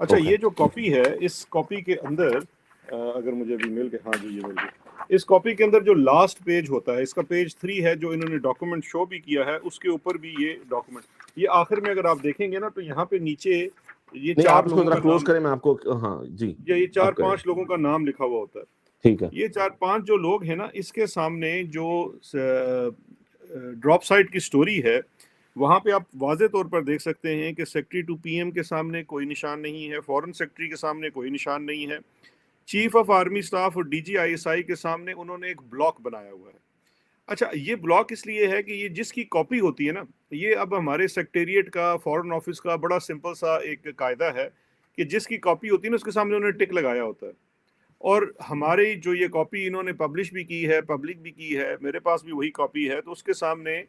اچھا Okay. یہ جو کاپی ہے اس کاپی کے اندر اگر مجھے ابھی مل کے ہاں جی یہ مل گئی اس کاپی کے اندر جو لاسٹ پیج ہوتا ہے اس کا پیج 3 ہے جو انہوں نے ڈاکومنٹ شو بھی کیا ہے اس کے اوپر بھی یہ ڈاکومنٹ یہ آخر میں اگر آپ دیکھیں گے نا تو یہاں پہ نیچے یہ نہیں 4 آپ اس کو لوگوں ذرا کا کلوز نام کریں میں آپ کو ہاں جی یہ 4-5 لوگوں کا نام لکھا ہوا ہوتا ہے ٹھیک ہے یہ 4-5 جو لوگ ہیں نا اس کے سامنے جو ڈراپ سائٹ کی سٹوری ہے وہاں پہ آپ واضح طور پر دیکھ سکتے ہیں کہ سیکٹری ٹو پی ایم کے سامنے کوئی نشان نہیں ہے فورن سیکٹری کے سامنے کوئی نشان نہیں ہے چیف آف آرمی سٹاف اور D G I S I کے سامنے انہوں نے ایک بلاک بنایا ہوا ہے اچھا یہ بلاک اس لیے ہے کہ یہ جس کی کاپی ہوتی ہے نا یہ اب ہمارے سیکٹریٹ کا فورن آفس کا بڑا سمپل سا ایک قاعدہ ہے کہ جس کی کاپی ہوتی ہے نا اس کے سامنے انہوں نے ٹک لگایا ہوتا ہے اور ہماری جو یہ کاپی انہوں نے پبلش بھی کی ہے پبلک بھی کی ہے میرے پاس بھی وہی کاپی ہے تو اس کے سامنے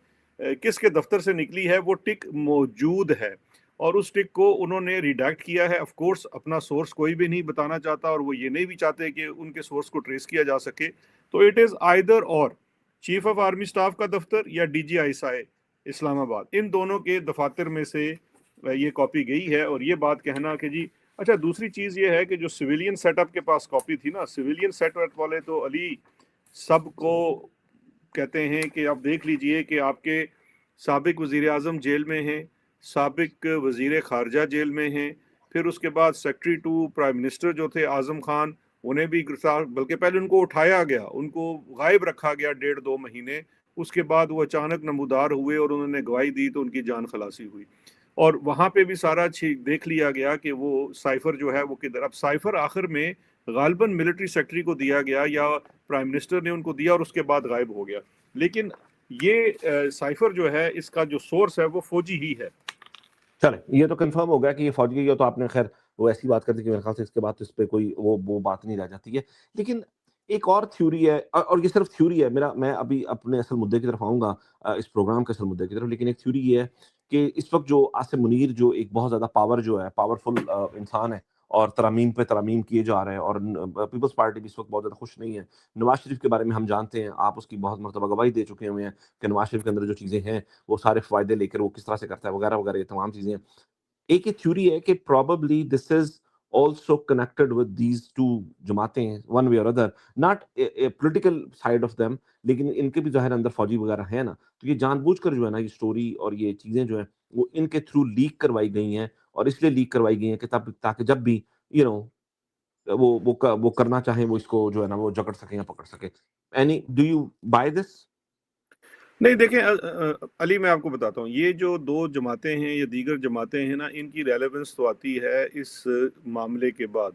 کس کے دفتر سے نکلی ہے وہ ٹک موجود ہے اور اس ٹک کو انہوں نے ریڈیکٹ کیا ہے آف کورس اپنا سورس کوئی بھی نہیں بتانا چاہتا اور وہ یہ نہیں بھی چاہتے کہ ان کے سورس کو ٹریس کیا جا سکے تو اٹ از آئدر اور چیف آف آرمی سٹاف کا دفتر یا ڈی جی آئی ایس آئی اسلام آباد ان دونوں کے دفاتر میں سے یہ کاپی گئی ہے اور یہ بات کہنا کہ جی اچھا دوسری چیز یہ ہے کہ جو سویلین سیٹ اپ کے پاس کاپی تھی نا سویلین سیٹ اپ والے تو علی سب کو کہتے ہیں کہ آپ دیکھ لیجئے کہ آپ کے سابق وزیر اعظم جیل میں ہیں سابق وزیر خارجہ جیل میں ہیں پھر اس کے بعد سیکٹری ٹو پرائم منسٹر جو تھے اعظم خان انہیں بھی گرفتار بلکہ پہلے ان کو اٹھایا گیا ان کو غائب رکھا گیا 1.5-2 مہینے اس کے بعد وہ اچانک نمودار ہوئے اور انہوں نے گواہی دی تو ان کی جان خلاصی ہوئی اور وہاں پہ بھی سارا دیکھ لیا گیا کہ وہ سائفر جو ہے وہ کدھر اب سائفر آخر میں غالباً ملٹری سیکٹری کو دیا گیا یا پرائم منسٹر نے ان کو دیا اور اس کے بعد غائب ہو گیا لیکن یہ سائفر جو ہے اس کا جو سورس ہے وہ فوجی ہی ہے چلیں یہ تو کنفرم ہو گیا کہ یہ فوجی ہے تو آپ نے خیر وہ ایسی بات کر دی کہ میرے خیال سے اس کے بعد اس پہ کوئی وہ بات نہیں رہ جاتی ہے لیکن ایک اور تھیوری ہے اور یہ صرف تھیوری ہے میں ابھی اپنے اصل مدعے کی طرف آؤں گا اس پروگرام کے اصل مدعے کی طرف لیکن ایک تھیوری یہ ہے کہ اس وقت جو عاصم منیر جو ایک بہت زیادہ پاورفل انسان ہے اور ترامیم پہ ترامیم کیے جا رہے ہیں اور پیپلز پارٹی بھی اس وقت بہت زیادہ خوش نہیں ہے نواز شریف کے بارے میں ہم جانتے ہیں آپ اس کی بہت مرتبہ گواہی دے چکے ہوئے ہیں کہ نواز شریف کے اندر جو چیزیں ہیں وہ سارے فائدے لے کر وہ کس طرح سے کرتا ہے وغیرہ وغیرہ یہ تمام چیزیں ایک تھیوری ہے کہ probably this is also connected with these two جماعتیں one way or other not a political side of them لیکن ان کے بھی ظاہر اندر فوجی وغیرہ ہے نا تو یہ جان بوجھ کر جو ہے نا یہ سٹوری اور یہ چیزیں جو ہیں وہ ان کے تھرو لیک کروائی گئی ہیں اور اس لیے لیک کروائی گئی ہیں کہ تاکہ جب بھی وہ کرنا چاہیں وہ اس کو جو ہے نا وہ جکڑ سکیں یا پکڑ سکیں do you buy this؟ نہیں دیکھیں علی میں آپ کو بتاتا ہوں یہ جو 2 جماعتیں ہیں یا دیگر جماعتیں ہیں نا ان کی ریلیونس تو آتی ہے اس معاملے کے بعد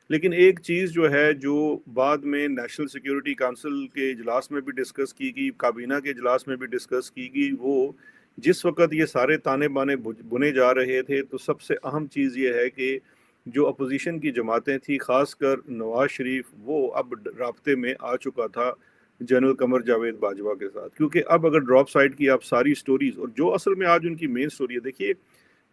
لیکن ایک چیز جو ہے جو بعد میں نیشنل سیکیورٹی کونسل کے اجلاس میں بھی ڈسکس کی گئی کابینہ کے اجلاس میں بھی ڈسکس کی گئی وہ جس وقت یہ سارے تانے بانے بنے جا رہے تھے تو سب سے اہم چیز یہ ہے کہ جو اپوزیشن کی جماعتیں تھیں خاص کر نواز شریف وہ اب رابطے میں آ چکا تھا جنرل قمر جاوید باجوہ کے ساتھ کیونکہ اب اگر ڈراپ سائٹ کی آپ ساری سٹوریز اور جو اصل میں آج ان کی مین سٹوری ہے دیکھیے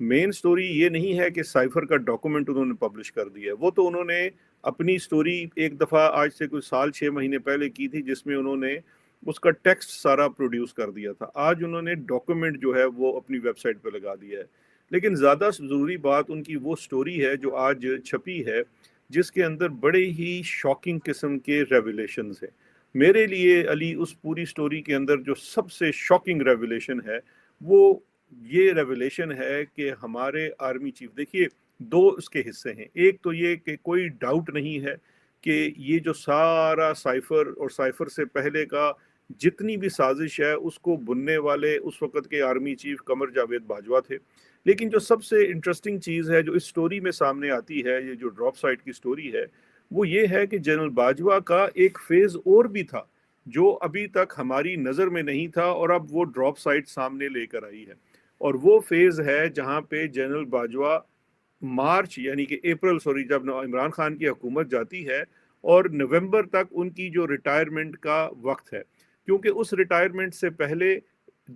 مین سٹوری یہ نہیں ہے کہ سائفر کا ڈاکومنٹ انہوں نے پبلش کر دیا ہے وہ تو انہوں نے اپنی سٹوری ایک دفعہ آج سے کوئی 6 مہینے پہلے کی تھی جس میں انہوں نے اس کا ٹیکسٹ سارا پروڈیوس کر دیا تھا آج انہوں نے ڈاکومنٹ جو ہے وہ اپنی ویب سائٹ پہ لگا دیا ہے لیکن زیادہ ضروری بات ان کی وہ سٹوری ہے جو آج چھپی ہے جس کے اندر بڑے ہی شاکنگ قسم کے ریویلیشنز ہیں میرے لیے علی اس پوری سٹوری کے اندر جو سب سے شاکنگ ریویلیشن ہے وہ یہ ریویلیشن ہے کہ ہمارے آرمی چیف دیکھیے 2 اس کے حصے ہیں ایک تو یہ کہ کوئی ڈاؤٹ نہیں ہے کہ یہ جو سارا سائفر اور سائفر سے پہلے کا جتنی بھی سازش ہے اس کو بننے والے اس وقت کے آرمی چیف قمر جاوید باجوہ تھے لیکن جو سب سے انٹرسٹنگ چیز ہے جو اس سٹوری میں سامنے آتی ہے یہ جو ڈراپ سائٹ کی سٹوری ہے وہ یہ ہے کہ جنرل باجوہ کا ایک فیز اور بھی تھا جو ابھی تک ہماری نظر میں نہیں تھا اور اب وہ ڈراپ سائٹ سامنے لے کر آئی ہے اور وہ فیز ہے جہاں پہ جنرل باجوہ مارچ یعنی کہ جب عمران خان کی حکومت جاتی ہے اور نومبر تک ان کی جو ریٹائرمنٹ کا وقت ہے کیونکہ اس ریٹائرمنٹ سے پہلے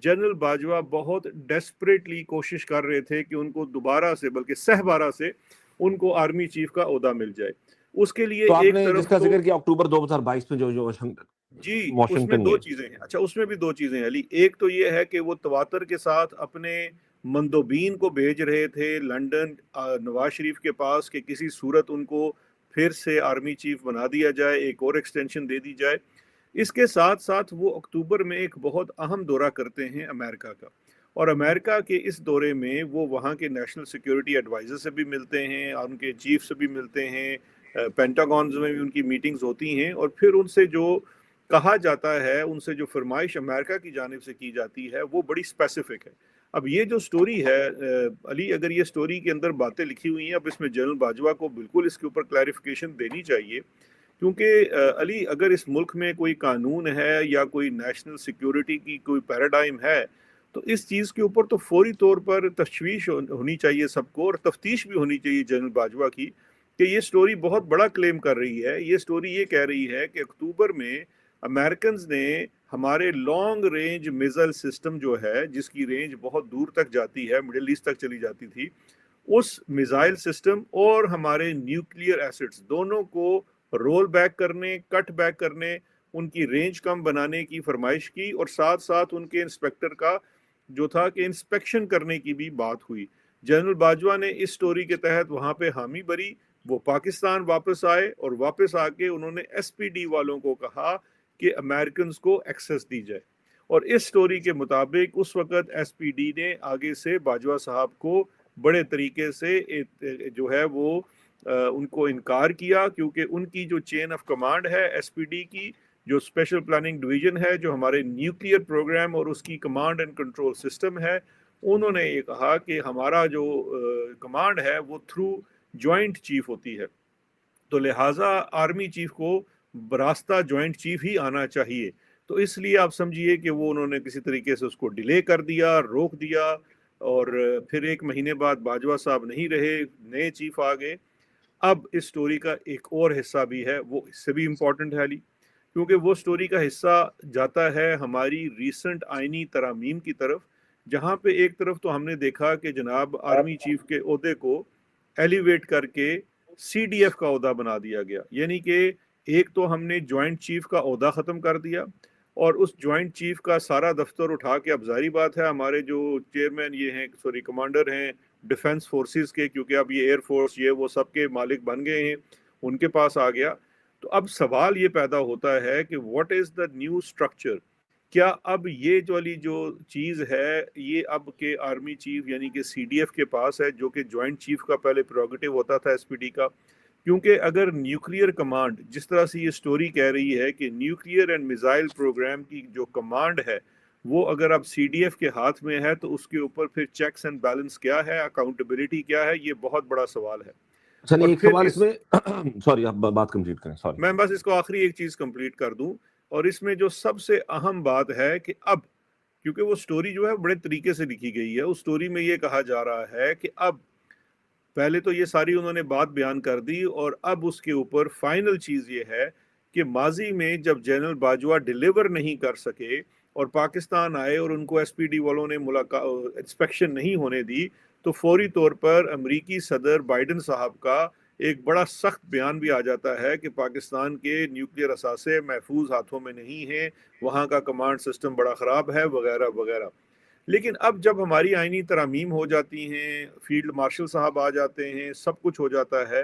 جنرل باجوہ بہت ڈیسپریٹلی کوشش کر رہے تھے کہ ان کو دوبارہ سے بلکہ سہبارہ سے ان کو آرمی چیف کا عہدہ مل جائے اس کے لیے ایک طرف جس کا ذکر کیا اکتوبر 2022 میں جو جی اس میں 2 چیزیں ہیں اچھا اس میں بھی 2 چیزیں ہیں علی ایک تو یہ ہے کہ وہ تواتر کے ساتھ اپنے مندوبین کو بھیج رہے تھے لنڈن نواز شریف کے پاس کہ کسی صورت ان کو پھر سے آرمی چیف بنا دیا جائے، ایک اور ایکسٹینشن دے دی جائے۔ اس کے ساتھ ساتھ وہ اکتوبر میں ایک بہت اہم دورہ کرتے ہیں امریکہ کا، اور امریکہ کے اس دورے میں وہ وہاں کے نیشنل سیکیورٹی ایڈوائزر سے بھی ملتے ہیں، ان کے چیف سے بھی ملتے ہیں، پینٹاگونز میں بھی ان کی میٹنگز ہوتی ہیں، اور پھر ان سے جو کہا جاتا ہے، ان سے جو فرمائش امریکہ کی جانب سے کی جاتی ہے وہ بڑی اسپیسیفک ہے۔ اب یہ جو سٹوری ہے علی، اگر یہ سٹوری کے اندر باتیں لکھی ہوئی ہیں، اب اس میں جنرل باجوہ کو بالکل اس کے اوپر کلیریفیکیشن دینی چاہیے، کیونکہ علی اگر اس ملک میں کوئی قانون ہے یا کوئی نیشنل سیکیورٹی کی کوئی پیراڈائم ہے تو اس چیز کے اوپر تو فوری طور پر تشویش ہونی چاہیے سب کو، اور تفتیش بھی ہونی چاہیے جنرل باجوہ کی کہ یہ سٹوری بہت بڑا کلیم کر رہی ہے۔ یہ سٹوری یہ کہہ رہی ہے کہ اکتوبر میں امریکنز نے ہمارے لانگ رینج میزائل سسٹم جو ہے، جس کی رینج بہت دور تک جاتی ہے، مڈل ایسٹ تک چلی جاتی تھی، اس میزائل سسٹم اور ہمارے نیوکلیئر ایسٹس دونوں کو رول بیک کرنے، کٹ بیک کرنے، ان کی رینج کم بنانے کی فرمائش کی، اور ساتھ ساتھ ان کے انسپیکٹر کا جو تھا کہ انسپیکشن کرنے کی بھی بات ہوئی۔ جنرل باجوہ نے اس سٹوری کے تحت وہاں پہ حامی بری، وہ پاکستان واپس آئے، اور واپس آ کے انہوں نے ایس پی ڈی والوں کو کہا کہ امریکنز کو ایکسس دی جائے، اور اس سٹوری کے مطابق اس وقت ایس پی ڈی نے آگے سے باجوہ صاحب کو بڑے طریقے سے جو ہے وہ ان کو انکار کیا، کیونکہ ان کی جو چین آف کمانڈ ہے ایس پی ڈی کی، جو اسپیشل پلاننگ ڈویژن ہے، جو ہمارے نیوکلیئر پروگرام اور اس کی کمانڈ اینڈ کنٹرول سسٹم ہے، انہوں نے یہ کہا کہ ہمارا جو کمانڈ ہے وہ تھرو جوائنٹ چیف ہوتی ہے، تو لہٰذا آرمی چیف کو براستہ جوائنٹ چیف ہی آنا چاہیے۔ تو اس لیے آپ سمجھیے کہ وہ انہوں نے کسی طریقے سے اس کو ڈیلے کر دیا، روک دیا، اور پھر ایک مہینے بعد باجوہ صاحب نہیں رہے، نئے چیف آ گئے۔ اب اس سٹوری کا ایک اور حصہ بھی ہے، وہ اس سے بھی امپورٹنٹ ہے علی، کیونکہ وہ سٹوری کا حصہ جاتا ہے ہماری ریسنٹ آئینی ترامیم کی طرف، جہاں پہ ایک طرف تو ہم نے دیکھا کہ جناب آرمی چیف کے عہدے کو ایلیویٹ کر کے سی ڈی ایف کا عہدہ بنا دیا گیا، یعنی کہ ایک تو ہم نے جوائنٹ چیف کا عہدہ ختم کر دیا، اور اس جوائنٹ چیف کا سارا دفتر اٹھا کے، اب ظاہری بات ہے ہمارے جو چیئرمین یہ ہیں، کمانڈر ہیں ڈیفنس فورسز کے، کیونکہ اب یہ ایئر فورس یہ وہ سب کے مالک بن گئے ہیں، ان کے پاس آ گیا۔ تو اب سوال یہ پیدا ہوتا ہے کہ what is the new structure? کیا اب یہ والی جو چیز ہے یہ اب کے آرمی چیف یعنی کہ سی ڈی ایف کے پاس ہے، جو کہ جوائنٹ چیف کا پہلے پریروگیٹو ہوتا تھا ایس پی ڈی کا؟ کیونکہ اگر نیوکلیئر کمانڈ، جس طرح سے یہ سٹوری کہہ رہی ہے کہ نیوکلیئر اینڈ میزائل پروگرام کی جو کمانڈ ہے وہ اگر اب سی ڈی ایف کے ہاتھ میں ہے، تو اس کے اوپر پھر چیکس اینڈ بیلنس کیا ہے، اکاؤنٹیبلٹی کیا ہے؟ یہ بہت بڑا سوال ہے۔ چلیے ایک سوال اس میں سوری آپ بات کمپلیٹ کریں، سوری میں بس اس کو آخری ایک چیز کمپلیٹ کر دوں، اور اس میں جو سب سے اہم بات ہے کہ اب کیونکہ وہ سٹوری جو ہے بڑے طریقے سے لکھی گئی ہے، اس سٹوری میں یہ کہا جا رہا ہے کہ اب پہلے تو یہ ساری انہوں نے بات بیان کر دی، اور اب اس کے اوپر فائنل چیز یہ ہے کہ ماضی میں جب جنرل باجوہ ڈیلیور نہیں کر سکے اور پاکستان آئے اور ان کو ایس پی ڈی والوں نے انسپیکشن نہیں ہونے دی، تو فوری طور پر امریکی صدر بائیڈن صاحب کا ایک بڑا سخت بیان بھی آ جاتا ہے کہ پاکستان کے نیوکلیئر اثاثے محفوظ ہاتھوں میں نہیں ہیں، وہاں کا کمانڈ سسٹم بڑا خراب ہے، وغیرہ وغیرہ۔ لیکن اب جب ہماری آئینی ترامیم ہو جاتی ہیں، فیلڈ مارشل صاحب آ جاتے ہیں، سب کچھ ہو جاتا ہے،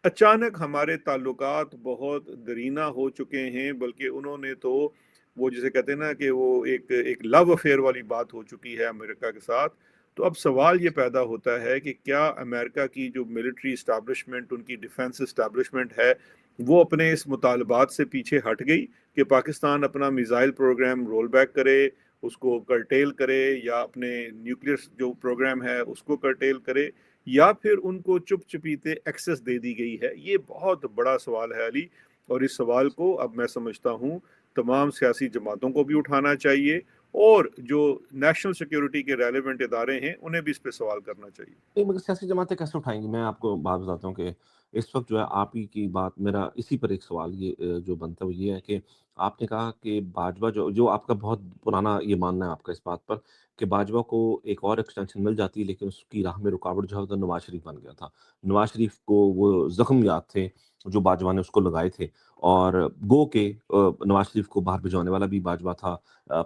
اچانک ہمارے تعلقات بہت درینہ ہو چکے ہیں، بلکہ انہوں نے تو وہ جسے کہتے ہیں نا کہ وہ ایک لو افیئر والی بات ہو چکی ہے امریکہ کے ساتھ۔ تو اب سوال یہ پیدا ہوتا ہے کہ کیا امریکہ کی جو ملٹری اسٹیبلشمنٹ، ان کی ڈیفنس اسٹیبلشمنٹ ہے، وہ اپنے اس مطالبات سے پیچھے ہٹ گئی کہ پاکستان اپنا میزائل پروگرام رول بیک کرے، اس کو کرٹیل کرے، یا اپنے نیوکلیئر جو پروگرام ہے اس کو کرٹیل کرے، یا پھر ان کو چپ چپیتے ایکسس دے دی گئی ہے؟ یہ بہت بڑا سوال ہے علی، اور اس سوال کو اب میں سمجھتا ہوں تمام سیاسی جماعتوں کو بھی اٹھانا چاہیے، اور جو نیشنل سیکیورٹی کے ریلیونٹ ادارے ہیں انہیں بھی اس پہ سوال کرنا چاہیے۔ مگر سیاسی جماعتیں کیسے اٹھائیں گی؟ میں آپ کو بات بتاتا ہوں کہ اس وقت جو ہے آپ ہی کی بات، میرا اسی پر ایک سوال یہ جو بنتا ہے وہ یہ ہے کہ آپ نے کہا کہ باجوہ جو آپ کا بہت پرانا یہ ماننا ہے آپ کا اس بات پر کہ باجوہ کو ایک اور ایکسٹینشن مل جاتی ہے، لیکن اس کی راہ میں رکاوٹ جو ہے وہ نواز شریف بن گیا تھا۔ نواز شریف کو وہ زخم یاد تھے جو باجوہ نے اس کو لگائے تھے، اور گو کہ نواز شریف کو باہر بھجوانے والا بھی باجوہ تھا،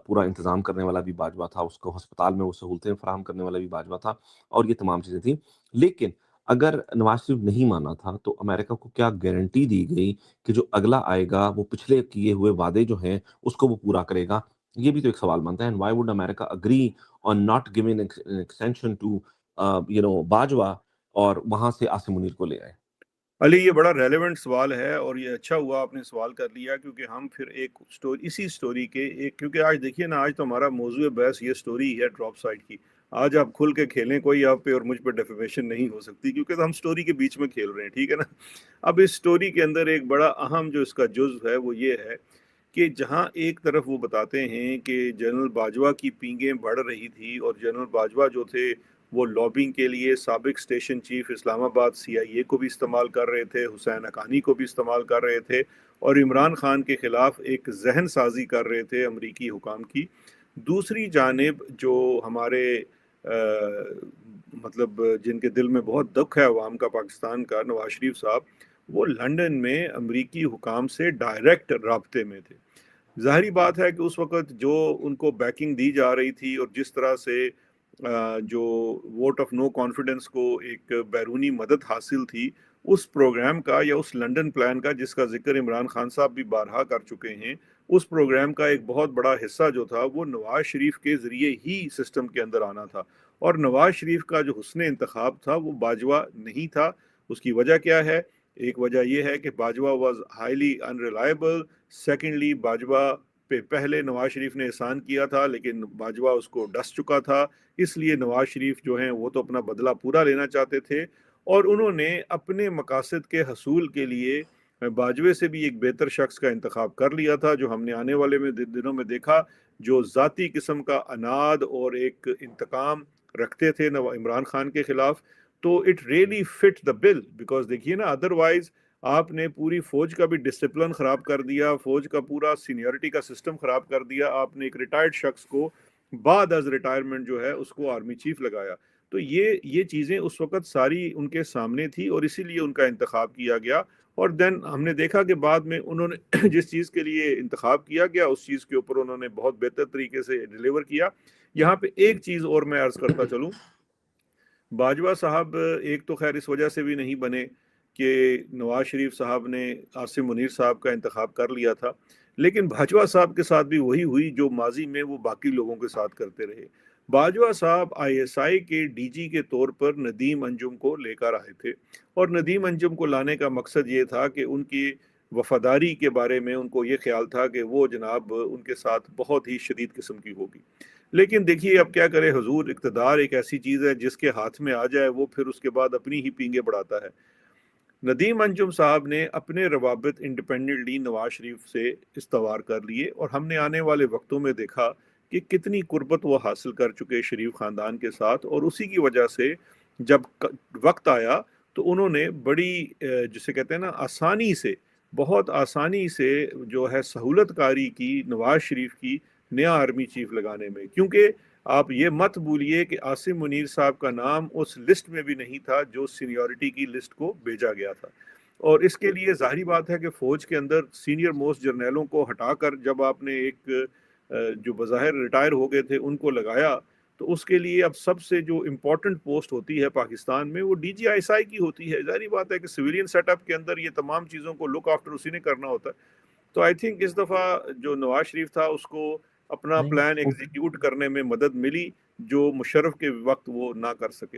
پورا انتظام کرنے والا بھی باجوہ تھا، اس کو ہسپتال میں وہ سہولتیں فراہم کرنے والا بھی باجوہ تھا، اور یہ تمام چیزیں تھیں. لیکن اگر نواز شریف نہیں مانا تھا تو امریکہ کو کیا گارنٹی دی گئی کہ جو اگلا آئے گا وہ پچھلے کیے ہوئے وعدے جو ہیں اس کو وہ پورا کرے گا؟ یہ بھی تو ایک سوال بنتا ہے. And why would America agree on not giving extension to Bajwa, اور وہاں سے عاصم منیر کو لے آئے؟ علی، یہ بڑا ریلیونٹ سوال ہے، اور یہ اچھا ہوا آپ نے سوال کر لیا، کیونکہ ہم پھر ایک اسی سٹوری کے کیونکہ آج دیکھیے نا، آج تو ہمارا موضوع بحث یہ سٹوری ہے ڈراپ سائٹ کی. آج آپ کھل کے کھیلیں، کوئی آپ پہ اور مجھ پہ ڈیفیمیشن نہیں ہو سکتی، کیونکہ ہم سٹوری کے بیچ میں کھیل رہے ہیں، ٹھیک ہے نا. اب اس سٹوری کے اندر ایک بڑا اہم جو اس کا جزو ہے وہ یہ ہے کہ جہاں ایک طرف وہ بتاتے ہیں کہ جنرل باجوہ کی پینگیں بڑھ رہی تھی، اور جنرل باجوہ جو تھے وہ لابنگ کے لیے سابق اسٹیشن چیف اسلام آباد CIA کو بھی استعمال کر رہے تھے، حسین حقانی کو بھی استعمال کر رہے تھے، اور عمران خان کے خلاف ایک ذہن سازی کر رہے تھے امریکی حکام کی. دوسری جانب جو ہمارے مطلب جن کے دل میں بہت دکھ ہے عوام کا پاکستان کا، نواز شریف صاحب، وہ لنڈن میں امریکی حکام سے ڈائریکٹ رابطے میں تھے. ظاہری بات ہے کہ اس وقت جو ان کو بیکنگ دی جا رہی تھی، اور جس طرح سے جو ووٹ آف نو کانفیڈنس کو ایک بیرونی مدد حاصل تھی، اس پروگرام کا یا اس لنڈن پلان کا، جس کا ذکر عمران خان صاحب بھی بارہا کر چکے ہیں، اس پروگرام کا ایک بہت بڑا حصہ جو تھا وہ نواز شریف کے ذریعے ہی سسٹم کے اندر آنا تھا. اور نواز شریف کا جو حسن انتخاب تھا وہ باجوہ نہیں تھا. اس کی وجہ کیا ہے؟ ایک وجہ یہ ہے کہ Bajwa was highly unreliable. Secondly, Bajwa پہ پہلے نواز شریف نے احسان کیا تھا، لیکن باجوہ اس کو ڈس چکا تھا، اس لیے نواز شریف جو ہیں وہ تو اپنا بدلہ پورا لینا چاہتے تھے، اور انہوں نے اپنے مقاصد کے حصول کے لیے باجوے سے بھی ایک بہتر شخص کا انتخاب کر لیا تھا، جو ہم نے آنے والے دنوں میں دیکھا، جو ذاتی قسم کا اناد اور ایک انتقام رکھتے تھے عمران خان کے خلاف. تو it really fit the bill, because دیکھیے نا، ادروائز آپ نے پوری فوج کا بھی ڈسپلن خراب کر دیا، فوج کا پورا سینیورٹی کا سسٹم خراب کر دیا. آپ نے ایک ریٹائرڈ شخص کو بعد از ریٹائرمنٹ جو ہے اس کو آرمی چیف لگایا. تو یہ چیزیں اس وقت ساری ان کے سامنے تھی، اور اسی لیے ان کا انتخاب کیا گیا. اور دین ہم نے دیکھا کہ بعد میں انہوں نے جس چیز کے لیے انتخاب کیا گیا اس چیز کے اوپر انہوں نے بہت بہتر طریقے سے ڈیلیور کیا. یہاں پہ ایک چیز اور میں عرض کرتا چلوں، باجوہ صاحب ایک تو خیر اس وجہ سے بھی نہیں بنے کہ نواز شریف صاحب نے عاصم منیر صاحب کا انتخاب کر لیا تھا، لیکن باجوہ صاحب کے ساتھ بھی وہی ہوئی جو ماضی میں وہ باقی لوگوں کے ساتھ کرتے رہے. باجوہ صاحب ISI کے DG کے طور پر ندیم انجم کو لے کر آئے تھے، اور ندیم انجم کو لانے کا مقصد یہ تھا کہ ان کی وفاداری کے بارے میں ان کو یہ خیال تھا کہ وہ جناب ان کے ساتھ بہت ہی شدید قسم کی ہوگی. لیکن دیکھیے اب کیا کرے حضور، اقتدار ایک ایسی چیز ہے جس کے ہاتھ میں آ جائے وہ پھر اس کے بعد اپنی ہی پینگیں بڑھاتا ہے. ندیم انجم صاحب نے اپنے روابط انڈیپینڈنٹلی نواز شریف سے استوار کر لیے، اور ہم نے آنے والے وقتوں میں دیکھا کہ کتنی قربت وہ حاصل کر چکے شریف خاندان کے ساتھ، اور اسی کی وجہ سے جب وقت آیا تو انہوں نے بڑی جسے کہتے ہیں نا آسانی سے، بہت آسانی سے جو ہے سہولت کاری کی نواز شریف کی نیا آرمی چیف لگانے میں. کیونکہ آپ یہ مت بولیے کہ عاصم منیر صاحب کا نام اس لسٹ میں بھی نہیں تھا جو سینیورٹی کی لسٹ کو بھیجا گیا تھا، اور اس کے لیے ظاہری بات ہے کہ فوج کے اندر سینئر موسٹ جرنیلوں کو ہٹا کر جب آپ نے ایک جو بظاہر ریٹائر ہو گئے تھے ان کو لگایا، تو اس کے لیے اب سب سے جو امپورٹنٹ پوسٹ ہوتی ہے پاکستان میں وہ DG ISI کی ہوتی ہے. ظاہری بات ہے کہ سویلین سیٹ اپ کے اندر یہ تمام چیزوں کو لک آفٹر اسی نے کرنا ہوتا ہے. تو آئی تھنک اس دفعہ جو نواز شریف تھا اس کو اپنا پلان ایگزیکیوٹ کرنے میں مدد ملی جو مشرف کے وقت وہ نہ کر سکے.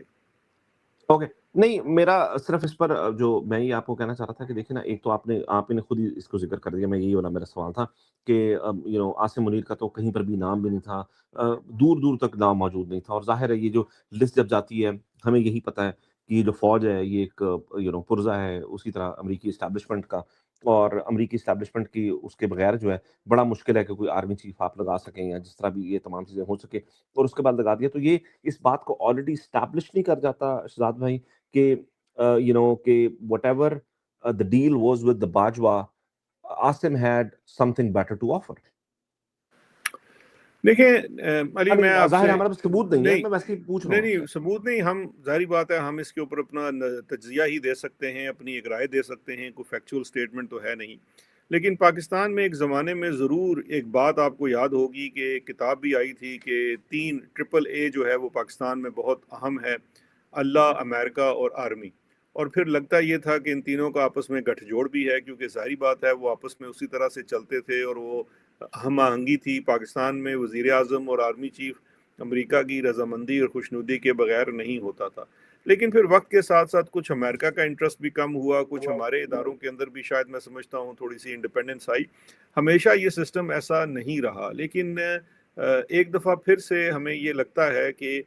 اوکے، نہیں، میرا صرف اس پر جو میں یہ آپ کو کہنا چاہ رہا تھا کہ دیکھیں نا، ایک تو آپ نے خود ہی اس کو ذکر کر دیا، میں یہی والا میرا سوال تھا کہ عاصم منیر کا تو کہیں پر بھی نام بھی نہیں تھا، دور دور تک نام موجود نہیں تھا. اور ظاہر ہے یہ جو لسٹ جب جاتی ہے ہمیں یہی پتہ ہے کہ یہ جو فوج ہے یہ ایک پرزہ ہے اسی طرح امریکی اسٹیبلشمنٹ کا، اور امریکی اسٹیبلشمنٹ کی اس کے بغیر جو ہے بڑا مشکل ہے کہ کوئی آرمی چیف آپ لگا سکیں یا جس طرح بھی یہ تمام چیزیں ہو سکے، اور اس کے بعد لگا دیا. تو یہ اس بات کو آلریڈی اسٹیبلش نہیں کر جاتا شہزاد بھائی کہ کہ what ever the deal was with the Bajwa, Asim had something better to offer. دیکھیں علی میں آپ ظاہر سے ہمارا ثبوت نہیں ہے، نہیں میں ویسے ہی پوچھ رہا ہوں. نہیں ثبوت نہیں، ہم ظاہری بات ہے ہم اس کے اوپر اپنا تجزیہ ہی دے سکتے ہیں، اپنی ایک رائے دے سکتے ہیں، کوئی فیکچول سٹیٹمنٹ تو ہے نہیں. لیکن پاکستان میں ایک زمانے میں ضرور ایک بات آپ کو یاد ہوگی کہ ایک کتاب بھی آئی تھی کہ 3 AAA جو ہے وہ پاکستان میں بہت اہم ہے، اللہ، امریکہ اور آرمی. اور پھر لگتا یہ تھا کہ ان تینوں کا آپس میں گٹھ جوڑ بھی ہے، کیونکہ ظاہری بات ہے وہ آپس میں اسی طرح سے چلتے تھے اور وہ ہم آہنگی تھی. پاکستان میں وزیر اعظم اور آرمی چیف امریکہ کی رضامندی اور خوشنودی کے بغیر نہیں ہوتا تھا. لیکن پھر وقت کے ساتھ ساتھ کچھ امریکہ کا انٹرسٹ بھی کم ہوا، کچھ ہمارے اداروں کے اندر بھی شاید میں سمجھتا ہوں تھوڑی سی انڈیپینڈنس آئی. ہمیشہ یہ سسٹم ایسا نہیں رہا، لیکن ایک دفعہ پھر سے ہمیں یہ لگتا ہے کہ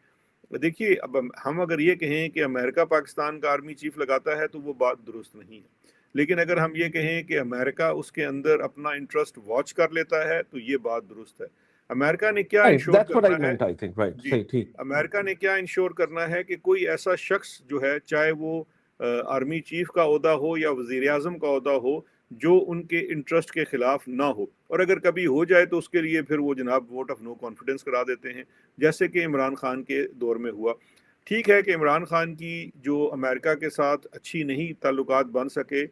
دیکھیے اب ہم اگر یہ کہیں کہ امریکہ پاکستان کا آرمی چیف لگاتا ہے تو وہ بات درست نہیں ہے. لیکن اگر ہم یہ کہیں کہ امریکہ اس کے اندر اپنا انٹرسٹ واچ کر لیتا ہے تو یہ بات درست ہے. امریکہ نے کیا انشور That's what I کرنا ہے، meant, I think, right. جی صحیح، ٹھیک. امریکہ نے کیا انشور کرنا ہے کہ کوئی ایسا شخص جو ہے، چاہے وہ آرمی چیف کا عہدہ ہو یا وزیر اعظم کا عہدہ ہو، جو ان کے انٹرسٹ کے خلاف نہ ہو. اور اگر کبھی ہو جائے تو اس کے لیے پھر وہ جناب ووٹ آف نو کانفیڈنس کرا دیتے ہیں، جیسے کہ عمران خان کے دور میں ہوا. ٹھیک ہے کہ عمران خان کی جو امریکہ کے ساتھ اچھی نہیں تعلقات بن سکے،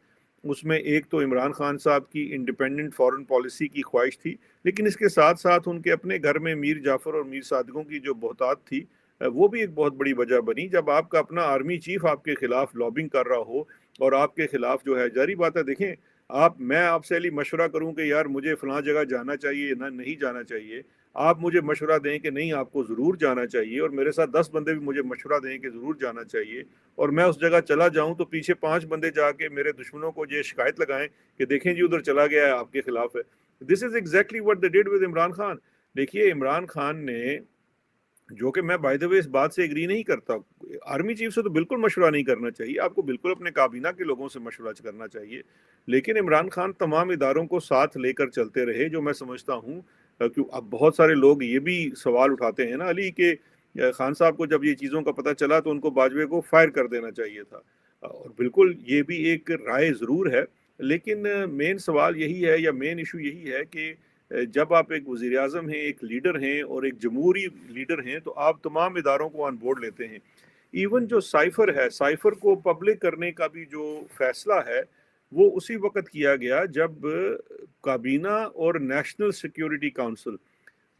اس میں ایک تو عمران خان صاحب کی انڈیپینڈنٹ فارن پالیسی کی خواہش تھی، لیکن اس کے ساتھ ساتھ ان کے اپنے گھر میں میر جعفر اور میر صادقوں کی جو بہتات تھی، وہ بھی ایک بہت بڑی وجہ بنی. جب آپ کا اپنا آرمی چیف آپ کے خلاف لابنگ کر رہا ہو اور آپ کے خلاف جو ہے، جاری بات ہے دیکھیں میں آپ سے علی مشورہ کروں کہ یار مجھے فلاں جگہ جانا چاہیے نہ نہیں جانا چاہیے، آپ مجھے مشورہ دیں کہ نہیں آپ کو ضرور جانا چاہیے، اور میرے ساتھ 10 بندے بھی مجھے مشورہ دیں کہ ضرور جانا چاہیے، اور میں اس جگہ چلا جاؤں تو پیچھے 5 بندے جا کے میرے دشمنوں کو یہ شکایت لگائیں کہ دیکھیں جی ادھر چلا گیا ہے، آپ کے خلاف ہے. This is exactly what they did with Imran Khan. دیکھیے عمران خان نے، جو کہ میں بائی دا وے اس بات سے ایگری نہیں کرتا، آرمی چیف سے تو بالکل مشورہ نہیں کرنا چاہیے، آپ کو بالکل اپنے کابینہ کے لوگوں سے مشورہ کرنا چاہیے. لیکن عمران خان تمام اداروں کو ساتھ لے کر چلتے رہے، جو میں سمجھتا ہوں کہ اب بہت سارے لوگ یہ بھی سوال اٹھاتے ہیں نا علی کہ خان صاحب کو جب یہ چیزوں کا پتہ چلا تو ان کو باجوے کو فائر کر دینا چاہیے تھا، اور بالکل یہ بھی ایک رائے ضرور ہے. لیکن مین سوال یہی ہے یا مین ایشو یہی ہے کہ جب آپ ایک وزیر اعظم ہیں، ایک لیڈر ہیں اور ایک جمہوری لیڈر ہیں، تو آپ تمام اداروں کو آن بورڈ لیتے ہیں. ایون جو سائفر ہے، سائفر کو پبلک کرنے کا بھی جو فیصلہ ہے وہ اسی وقت کیا گیا جب کابینہ اور نیشنل سیکیورٹی کونسل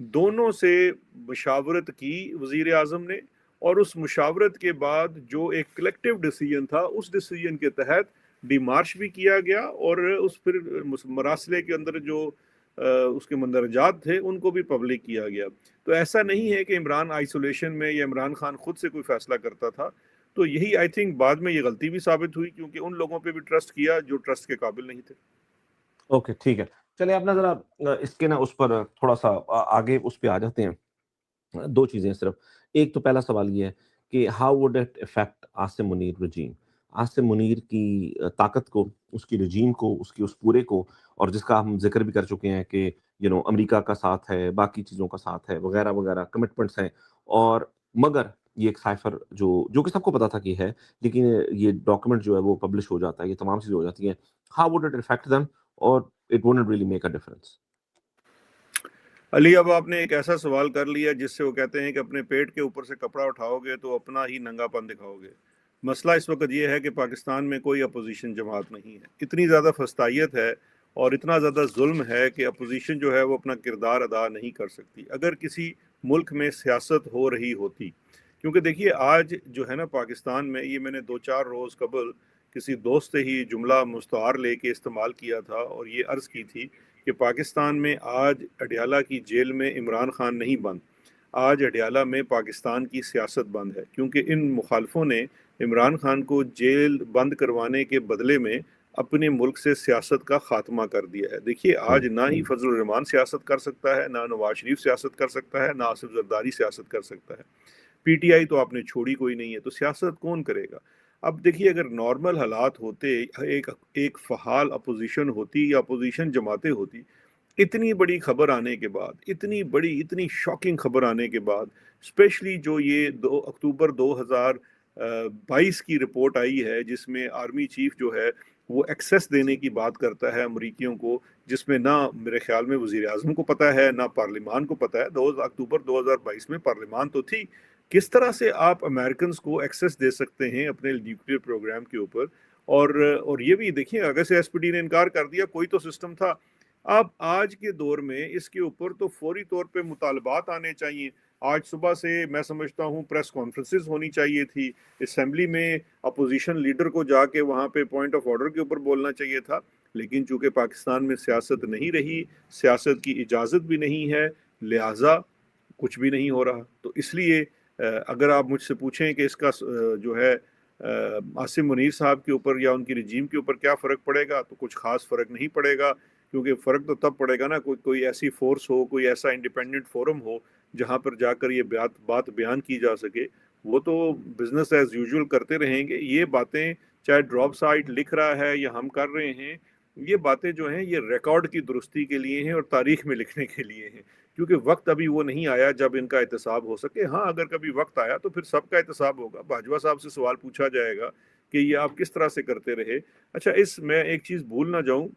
دونوں سے مشاورت کی وزیر اعظم نے، اور اس مشاورت کے بعد جو ایک کلیکٹیو ڈیسیژن تھا، اس ڈیسیژن کے تحت ڈی مارچ بھی کیا گیا، اور اس پھر مراسلے کے اندر جو اس کے مندرجات تھے ان کو بھی پبلک کیا گیا. تو ایسا نہیں ہے کہ عمران آئسولیشن میں یا عمران خان خود سے کوئی فیصلہ کرتا تھا. تو یہی آئی تھنک بعد میں یہ غلطی بھی ثابت ہوئی، کیونکہ ان لوگوں پہ بھی ٹرسٹ کیا جو ٹرسٹ کے قابل نہیں تھے. اوکے ٹھیک ہے، چلے اپنا ذرا اس کے نا اس پر تھوڑا سا آگے اس پہ آ جاتے ہیں. 2 چیزیں صرف. ایک تو پہلا سوال یہ ہے کہ how would it affect Asim Munir regime, Asim Munir کی طاقت کو، اس کی رجیم کو، اس کی اس پورے کو، اور جس کا ہم ذکر بھی کر چکے ہیں کہ امریکہ کا ساتھ ہے، باقی چیزوں کا ساتھ ہے، وغیرہ وغیرہ کمٹمنٹس ہیں. اور مگر یہ ایک سائفر جو کہ سب کو پتا تھا کہ ہے، لیکن یہ ڈاکیومنٹ جو ہے وہ پبلش ہو جاتا ہے، یہ تمام چیزیں ہو جاتی ہیں. How would it affect them, اور it won't really make a difference? Ali اب آپ نے ایک ایسا سوال کر لیا جس سے وہ کہتے ہیں کہ اپنے پیٹ کے اوپر سے کپڑا اٹھاؤ گے تو اپنا ہی ننگا پن دکھاؤ گے. مسئلہ اس وقت یہ ہے کہ پاکستان میں کوئی اپوزیشن جماعت نہیں ہے. اتنی زیادہ فسطائیت ہے اور اتنا زیادہ ظلم ہے کہ اپوزیشن جو ہے وہ اپنا کردار ادا نہیں کر سکتی. اگر کسی ملک میں سیاست ہو رہی ہوتی، کیونکہ دیکھیے آج جو ہے نا پاکستان میں، یہ میں نے 2-4 روز قبل کسی دوست سے ہی جملہ مستعار لے کے استعمال کیا تھا، اور یہ عرض کی تھی کہ پاکستان میں آج اڈیالہ کی جیل میں عمران خان نہیں بند، آج اڈیالہ میں پاکستان کی سیاست بند ہے، کیونکہ ان مخالفوں نے عمران خان کو جیل بند کروانے کے بدلے میں اپنے ملک سے سیاست کا خاتمہ کر دیا ہے. دیکھیے آج نہ ہی فضل الرحمان سیاست کر سکتا ہے، نہ نواز شریف سیاست کر سکتا ہے، نہ آصف زرداری سیاست کر سکتا ہے. پی ٹی آئی تو آپ نے چھوڑی کوئی نہیں ہے، تو سیاست کون کرے گا؟ اب دیکھیے اگر نارمل حالات ہوتے، ایک فعال اپوزیشن ہوتی یا اپوزیشن جماعتیں ہوتی، اتنی بڑی خبر آنے کے بعد، اتنی شاکنگ خبر آنے کے بعد، اسپیشلی جو یہ 2 اکتوبر 2022 کی رپورٹ آئی ہے جس میں آرمی چیف جو ہے وہ ایکسیس دینے کی بات کرتا ہے امریکیوں کو، جس میں نہ میرے خیال میں وزیر اعظم کو پتہ ہے نہ پارلیمان کو پتہ ہے۔ 2 اکتوبر 2022 میں پارلیمان تو تھی، کس طرح سے آپ امریکنز کو ایکسیس دے سکتے ہیں اپنے نیوکلیئر پروگرام کے اوپر؟ اور یہ بھی دیکھیں، اگر سے ایس پی ڈی نے انکار کر دیا، کوئی تو سسٹم تھا۔ اب آج کے دور میں اس کے اوپر تو فوری طور پہ مطالبات آنے چاہیے۔ آج صبح سے میں سمجھتا ہوں پریس کانفرنسز ہونی چاہیے تھی، اسمبلی میں اپوزیشن لیڈر کو جا کے وہاں پہ پوائنٹ آف آرڈر کے اوپر بولنا چاہیے تھا، لیکن چونکہ پاکستان میں سیاست نہیں رہی، سیاست کی اجازت بھی نہیں ہے، لہٰذا کچھ بھی نہیں ہو رہا۔ تو اس لیے اگر آپ مجھ سے پوچھیں کہ اس کا جو ہے عاصم منیر صاحب کے اوپر یا ان کی رجیم کے اوپر کیا فرق پڑے گا، تو کچھ خاص فرق نہیں پڑے گا، کیونکہ فرق تو تب پڑے گا نا کوئی ایسی فورس ہو، کوئی ایسا انڈیپینڈنٹ فورم ہو جہاں پر جا کر یہ بات بیان کی جا سکے۔ وہ تو بزنس ایز یوزول کرتے رہیں گے۔ یہ باتیں چاہے ڈراپ سائٹ لکھ رہا ہے یا ہم کر رہے ہیں، یہ باتیں جو ہیں یہ ریکارڈ کی درستی کے لیے ہیں اور تاریخ میں لکھنے کے لیے ہیں، کیونکہ وقت ابھی وہ نہیں آیا جب ان کا احتساب ہو سکے۔ ہاں اگر کبھی وقت آیا تو پھر سب کا احتساب ہوگا۔ باجوہ صاحب سے سوال پوچھا جائے گا کہ یہ آپ کس طرح سے کرتے رہے۔ اچھا، میں ایک چیز بھول نہ جاؤں،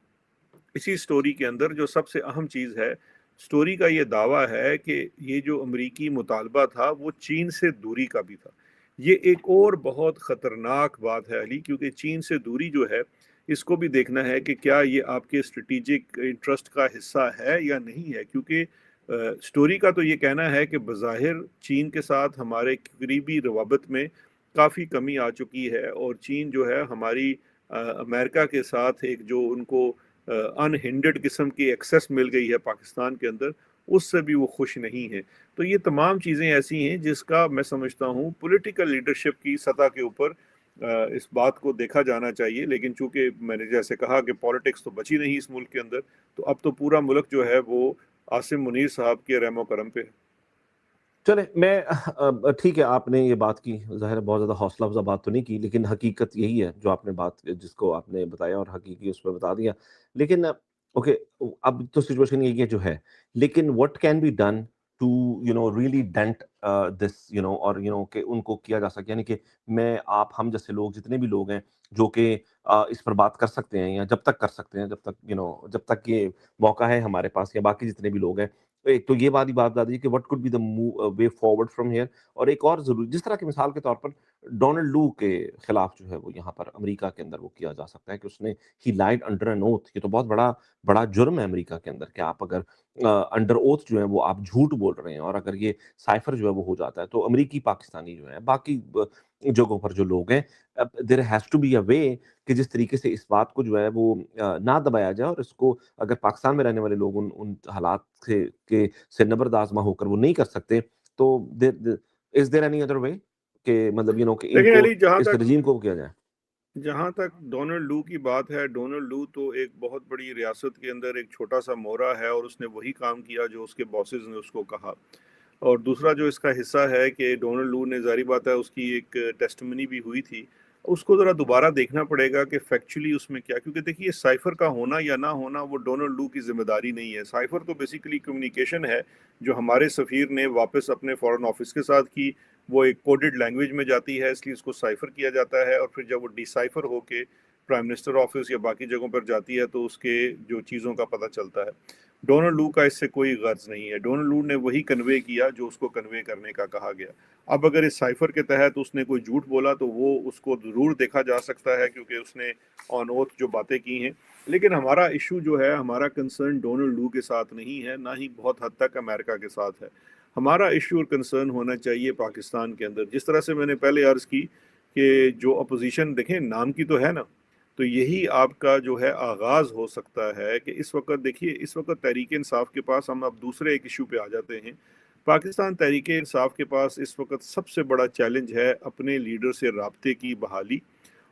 اسی سٹوری کے اندر جو سب سے اہم چیز ہے، سٹوری کا یہ دعویٰ ہے کہ یہ جو امریکی مطالبہ تھا وہ چین سے دوری کا بھی تھا۔ یہ ایک اور بہت خطرناک بات ہے علی، کیونکہ چین سے دوری جو ہے اس کو بھی دیکھنا ہے کہ کیا یہ آپ کے اسٹریٹجک انٹرسٹ کا حصہ ہے یا نہیں ہے، کیونکہ سٹوری کا تو یہ کہنا ہے کہ بظاہر چین کے ساتھ ہمارے قریبی روابط میں کافی کمی آ چکی ہے، اور چین جو ہے ہماری امریکہ کے ساتھ ایک جو ان کو انہنڈڈ قسم کی ایکسیس مل گئی ہے پاکستان کے اندر، اس سے بھی وہ خوش نہیں ہے۔ تو یہ تمام چیزیں ایسی ہیں جس کا میں سمجھتا ہوں پولیٹیکل لیڈرشپ کی سطح کے اوپر اس بات کو دیکھا جانا چاہیے، لیکن چونکہ میں نے جیسے کہا کہ پالیٹکس تو بچی نہیں اس ملک کے اندر، تو اب تو پورا ملک جو ہے وہ عاصم منیر صاحب کے رحم و کرم پہ ہے۔ چلے، میں ٹھیک ہے، آپ نے یہ بات کی، ظاہر ہے بہت زیادہ حوصلہ افزا بات تو نہیں کی، لیکن حقیقت یہی ہے جو آپ نے بات جس کو آپ نے بتایا اور حقیقی اس میں بتا دیا۔ لیکن اوکے، اب تو سچویشن یہ جو ہے، لیکن what can be done to really dent this اور کہ ان کو کیا جا سکے، یعنی کہ آپ ہم جیسے لوگ، جتنے بھی لوگ ہیں جو کہ اس پر بات کر سکتے ہیں، یا جب تک کر سکتے ہیں، جب تک یہ موقع ہے ہمارے پاس، یا باقی جتنے بھی لوگ ہیں، ایک تو یہ بات بتا دی کہ what could be the way forward from here، اور ایک اور ضروری، جس طرح کی مثال کے طور پر ڈونلڈ لو کے خلاف جو ہے وہ یہاں پر امریکہ کے اندر وہ کیا جا سکتا ہے کہ اس نے he lied under an oath۔ یہ تو بہت بڑا جرم ہے امریکہ کے اندر کہ آپ اگر انڈر اوتھ جو ہے وہ آپ جھوٹ بول رہے ہیں، اور اگر یہ سائفر جو ہے وہ ہو جاتا ہے، تو امریکی پاکستانی جو ہیں، باقی جگہوں پر جو لوگ ہیں، there has to be a way کہ جس طریقے سے اس بات کو جو ہے وہ نہ دبایا جائے، اور اس کو اگر پاکستان میں رہنے والے لوگ ان حالات سے نبرد آزما ہو کر وہ نہیں کر سکتے، تو is there any other way کہ مطلب کہ لیکن علی، اس رجیم کو کیا جائے؟ جہاں تک ڈونلڈ لو کی بات ہے، ڈونلڈ لو تو ایک بہت بڑی ریاست کے اندر ایک چھوٹا سا مورا ہے، اور اس نے وہی کام کیا جو اس کے باسز نے اس کو کہا۔ اور دوسرا جو اس کا حصہ ہے کہ ڈونلڈ لو نے، ظاہری بات ہے اس کی ایک ٹیسٹمنی بھی ہوئی تھی، اس کو ذرا دوبارہ دیکھنا پڑے گا کہ فیکچولی اس میں کیا، کیونکہ دیکھیے سائفر کا ہونا یا نہ ہونا وہ ڈونلڈ لو کی ذمہ داری نہیں ہے۔ سائفر تو بیسیکلی کمیونیکیشن ہے جو ہمارے سفیر نے واپس اپنے فارن آفس کے ساتھ کی، وہ ایک کوڈڈ لینگویج میں جاتی ہے، اس لیے اس کو سائفر کیا جاتا ہے، اور پھر جب وہ ڈی سائفر ہو کے پرائم منسٹر آفس یا باقی جگہوں پر جاتی ہے تو اس کے جو چیزوں کا پتہ چلتا ہے۔ ڈونلڈ لو کا اس سے کوئی غرض نہیں ہے، ڈونلڈ لو نے وہی کنوے کیا جو اس کو کنوے کرنے کا کہا گیا۔ اب اگر اس سائفر کے تحت اس نے کوئی جھوٹ بولا تو وہ اس کو ضرور دیکھا جا سکتا ہے، کیونکہ اس نے آن اوتھ جو باتیں کی ہیں، لیکن ہمارا ایشو جو ہے، ہمارا کنسرن ڈونلڈ لو کے ساتھ نہیں ہے، نہ ہی بہت حد تک امریکہ کے ساتھ ہے۔ ہمارا ایشو اور کنسرن ہونا چاہیے پاکستان کے اندر، جس طرح سے میں نے پہلے عرض کی کہ جو اپوزیشن دیکھیں نام کی تو ہے نا، تو یہی آپ کا جو ہے آغاز ہو سکتا ہے کہ اس وقت دیکھیے، اس وقت تحریک انصاف کے پاس، ہم اب دوسرے ایک ایشو پہ آ جاتے ہیں، پاکستان تحریک انصاف کے پاس اس وقت سب سے بڑا چیلنج ہے اپنے لیڈر سے رابطے کی بحالی،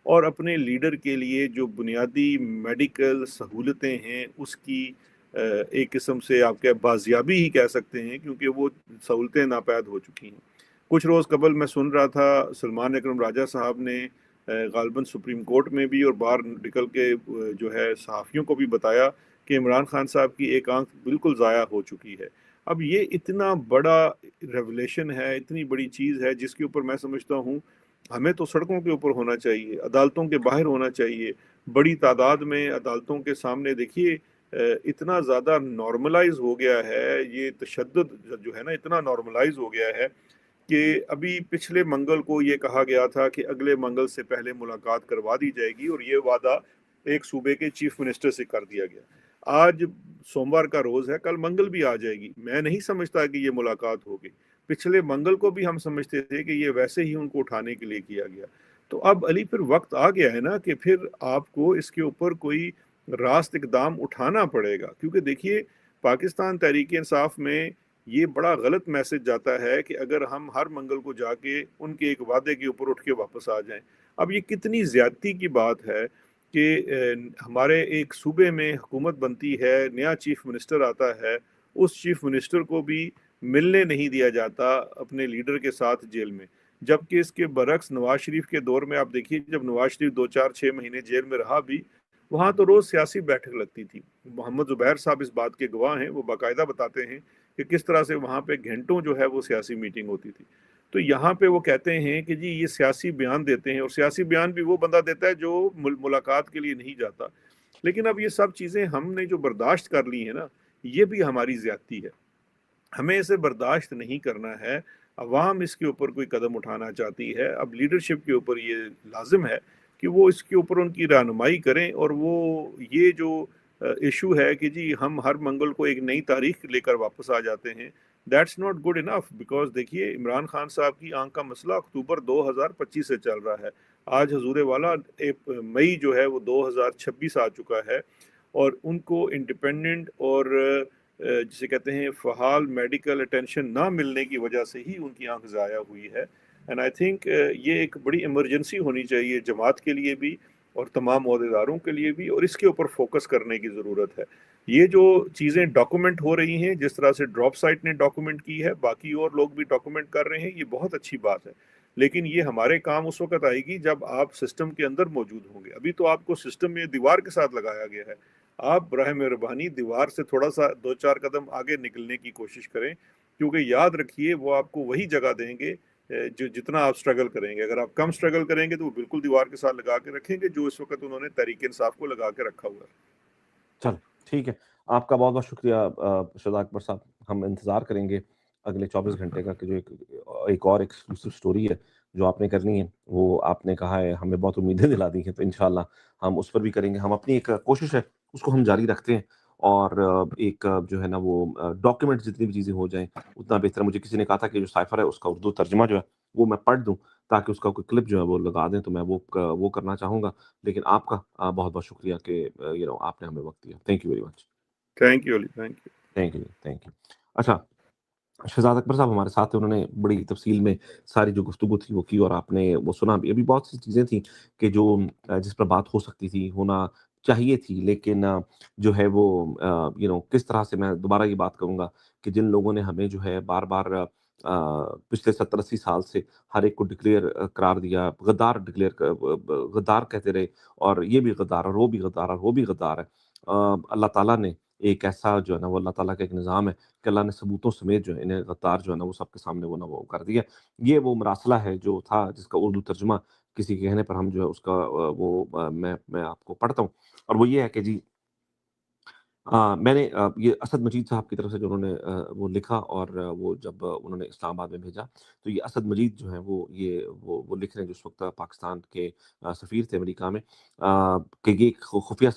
اور اپنے لیڈر کے لیے جو بنیادی میڈیکل سہولتیں ہیں اس کی ایک قسم سے آپ کے بازیابی ہی کہہ سکتے ہیں، کیونکہ وہ سہولتیں ناپید ہو چکی ہیں۔ کچھ روز قبل میں سن رہا تھا سلمان اکرم راجہ صاحب نے غالباً سپریم کورٹ میں بھی اور باہر نکل کے جو ہے صحافیوں کو بھی بتایا کہ عمران خان صاحب کی ایک آنکھ بالکل ضائع ہو چکی ہے۔ اب یہ اتنا بڑا ریولیشن ہے، اتنی بڑی چیز ہے جس کے اوپر میں سمجھتا ہوں ہمیں تو سڑکوں کے اوپر ہونا چاہیے، عدالتوں کے باہر ہونا چاہیے، بڑی تعداد میں عدالتوں کے سامنے. دیکھیے اتنا زیادہ نارملائز ہو گیا ہے یہ تشدد جو ہے نا، اتنا نارملائز ہو گیا ہے کہ ابھی پچھلے منگل کو یہ کہا گیا تھا کہ اگلے منگل سے پہلے ملاقات کروا دی جائے گی، اور یہ وعدہ ایک صوبے کے چیف منسٹر سے کر دیا گیا. آج سوموار کا روز ہے، کل منگل بھی آ جائے گی. میں نہیں سمجھتا کہ یہ ملاقات ہوگی. پچھلے منگل کو بھی ہم سمجھتے تھے کہ یہ ویسے ہی ان کو اٹھانے کے لیے کیا گیا. تو اب علی پھر وقت آ گیا ہے نا کہ پھر آپ کو اس کے اوپر کوئی راست اقدام اٹھانا پڑے گا، کیونکہ دیکھیے پاکستان تحریک انصاف میں یہ بڑا غلط میسج جاتا ہے کہ اگر ہم ہر منگل کو جا کے ان کے ایک وعدے کے اوپر اٹھ کے واپس آ جائیں. اب یہ کتنی زیادتی کی بات ہے کہ ہمارے ایک صوبے میں حکومت بنتی ہے، نیا چیف منسٹر آتا ہے، اس چیف منسٹر کو بھی ملنے نہیں دیا جاتا اپنے لیڈر کے ساتھ جیل میں. جبکہ اس کے برعکس نواز شریف کے دور میں آپ دیکھیے جب نواز شریف 2 4 6 مہینے جیل میں رہا بھی، وہاں تو روز سیاسی بیٹھک لگتی تھی. محمد زبیر صاحب اس بات کے گواہ ہیں، وہ باقاعدہ بتاتے ہیں کہ کس طرح سے وہاں پہ گھنٹوں جو ہے وہ سیاسی میٹنگ ہوتی تھی. تو یہاں پہ وہ کہتے ہیں کہ جی یہ سیاسی بیان دیتے ہیں، اور سیاسی بیان بھی وہ بندہ دیتا ہے جو ملاقات کے لیے نہیں جاتا. لیکن اب یہ سب چیزیں ہم نے جو برداشت کر لی ہیں نا، یہ بھی ہماری زیادتی ہے. ہمیں اسے برداشت نہیں کرنا ہے. عوام اس کے اوپر کوئی قدم اٹھانا چاہتی ہے، اب لیڈرشپ کے اوپر یہ لازم ہے کہ وہ اس کے اوپر ان کی رہنمائی کریں. اور وہ یہ جو ایشو ہے کہ جی ہم ہر منگل کو ایک نئی تاریخ لے کر واپس آ جاتے ہیں، that's not good enough. Because دیکھیے عمران خان صاحب کی آنکھ کا مسئلہ اکتوبر 2025 سے چل رہا ہے. آج حضور والا مئی جو ہے وہ 2026 آ چکا ہے، اور ان کو انڈیپینڈنٹ اور جسے کہتے ہیں فعال میڈیکل اٹینشن نہ ملنے کی وجہ سے ہی ان کی آنکھ ضائع ہوئی ہے. اینڈ آئی تھنک یہ ایک بڑی ایمرجنسی ہونی چاہیے جماعت کے لیے بھی اور تمام عہدیداروں کے لیے بھی، اور اس کے اوپر فوکس کرنے کی ضرورت ہے. یہ جو چیزیں ڈاکومنٹ ہو رہی ہیں، جس طرح سے ڈراپ سائٹ نے ڈاکومنٹ کی ہے، باقی اور لوگ بھی ڈاکومنٹ کر رہے ہیں، یہ بہت اچھی بات ہے. لیکن یہ ہمارے کام اس وقت آئے گی جب آپ سسٹم کے اندر موجود ہوں گے. ابھی تو آپ کو سسٹم میں دیوار کے ساتھ لگایا گیا ہے. آپ براہ مہربانی دیوار سے تھوڑا سا 2 4 قدم آگے نکلنے کی کوشش کریں، کیونکہ یاد رکھیے وہ آپ کو وہی جگہ دیں گے جو جتنا آپ سٹرگل کریں گے. اگر آپ کم سٹرگل کریں گے تو وہ بالکل دیوار کے ساتھ لگا کے رکھیں گے، جو اس وقت انہوں نے تحریک انصاف کو لگا کے رکھا ہوا ہے. چلو ٹھیک ہے، آپ کا بہت بہت شکریہ شہزاد اکبر صاحب. ہم انتظار کریں گے اگلے 24 گھنٹے کا کہ جو ایک اور ایکسکلوسیو سٹوری ہے جو آپ نے کرنی ہے، وہ آپ نے کہا ہے، ہمیں بہت امیدیں دلا دی ہیں، تو انشاءاللہ ہم اس پر بھی کریں گے. ہم اپنی ایک کوشش ہے اس کو ہم جاری رکھتے ہیں، اور ایک جو ہے نا وہ ڈاکیومنٹ جتنی بھی چیزیں ہو جائیں اتنا بہتر. مجھے کسی نے کہا تھا کہ جو سائفر ہے اس کا اردو ترجمہ جو ہے وہ میں پڑھ دوں تاکہ اس کا کوئی کلپ جو ہے وہ لگا دیں، تو میں وہ کرنا چاہوں گا. لیکن آپ کا بہت بہت شکریہ کہ آپ نے ہمیں وقت دیا. Thank you very much. Thank you Ali, thank you. Thank you thank you. اچھا، شہزاد اکبر صاحب ہمارے ساتھ تھے، انہوں نے بڑی تفصیل میں ساری جو گفتگو تھی وہ کی، اور آپ نے وہ سنا بھی. ابھی بہت سی چیزیں تھیں کہ جو جس پر بات ہو سکتی تھی، ہونا چاہیے تھی، لیکن جو ہے وہ کس طرح سے، میں دوبارہ یہ بات کروں گا کہ جن لوگوں نے ہمیں جو ہے بار بار پچھلے 70 80 سال سے ہر ایک کو ڈکلیئر قرار دیا، غدار غدار کہتے رہے، اور یہ بھی غدار اور وہ بھی غدار اور وہ بھی غدار ہے. اللہ تعالیٰ نے ایک ایسا جو ہے نا، وہ اللہ تعالیٰ کا ایک نظام ہے کہ اللہ نے ثبوتوں سمیت جو ہے انہیں غدار جو ہے نا وہ سب کے سامنے وہ کر دیا. یہ وہ مراسلہ ہے جو تھا، جس کا اردو ترجمہ کسی کے کہنے پر ہم جو ہے اس کا میں آپ کو پڑھتا ہوں. اور وہ یہ ہے کہ جی میں نے یہ اسد مجید صاحب کی طرف سے جو انہوں نے وہ لکھا، اور وہ جب انہوں نے اسلام آباد میں بھیجا، تو یہ اسد مجید جو ہیں وہ لکھ رہے ہیں جو اس وقت پاکستان کے سفیر تھے امریکہ میں، کہ یہ ایک خفیہ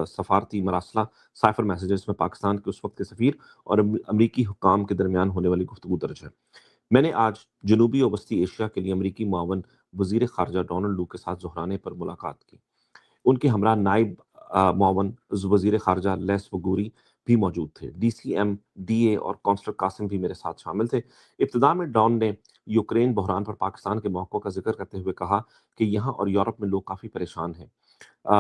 سفارتی مراسلہ سائفر میسیجز میں پاکستان کے اس وقت کے سفیر اور امریکی حکام کے درمیان ہونے والی گفتگو درج ہے. میں نے آج جنوبی اور وسطی ایشیا کے لیے امریکی معاون وزیر خارجہ ڈونلڈ لو کے ساتھ ظہرانے پر ملاقات کی. ان کے ہمراہ نائب معاون وزیر خارجہ لیس وگوری بھی موجود تھے. D C M D A اور کونسلر قاسم بھی میرے ساتھ شامل تھے. ابتدا میں ڈان نے یوکرین بحران پر پاکستان کے موقع کا ذکر کرتے ہوئے کہا کہ یہاں اور یورپ میں لوگ کافی پریشان ہیں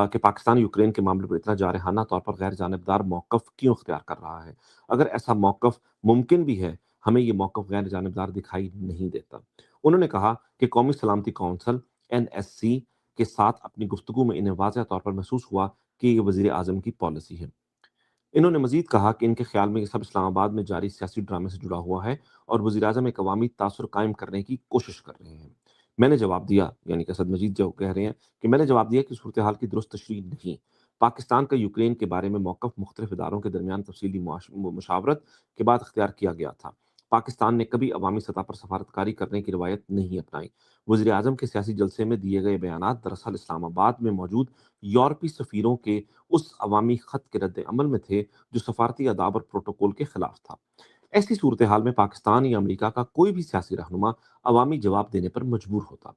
کہ پاکستان یوکرین کے معاملے پر اتنا جارحانہ طور پر غیر جانبدار موقف کیوں اختیار کر رہا ہے. اگر ایسا موقف ممکن بھی ہے، ہمیں یہ موقف غیر جانبدار دکھائی نہیں دیتا. انہوں نے کہا کہ قومی سلامتی کونسل NSC کے ساتھ اپنی گفتگو میں انہیں واضح طور پر محسوس ہوا کہ یہ وزیر اعظم کی پالیسی ہے. انہوں نے مزید کہا کہ ان کے خیال میں یہ سب اسلام آباد میں جاری سیاسی ڈرامے سے جڑا ہوا ہے اور وزیر اعظم ایک عوامی تاثر قائم کرنے کی کوشش کر رہے ہیں. میں نے جواب دیا، یعنی کہ اسد مجید جو کہہ رہے ہیں کہ میں نے جواب دیا کہ صورتحال کی درست تشریح نہیں۔ پاکستان کا یوکرین کے بارے میں موقف مختلف اداروں کے درمیان تفصیلی مشاورت کے بعد اختیار کیا گیا تھا۔ پاکستان نے کبھی عوامی سطح پر سفارتکاری کرنے کی روایت نہیں اپنائی۔ وزیر اعظم کے سیاسی جلسے میں دیے گئے بیانات دراصل اسلام آباد میں موجود یورپی سفیروں کے اس عوامی خط کے رد عمل میں تھے جو سفارتی آداب اور پروٹوکول کے خلاف تھا۔ ایسی صورتحال میں پاکستان یا امریکہ کا کوئی بھی سیاسی رہنما عوامی جواب دینے پر مجبور ہوتا۔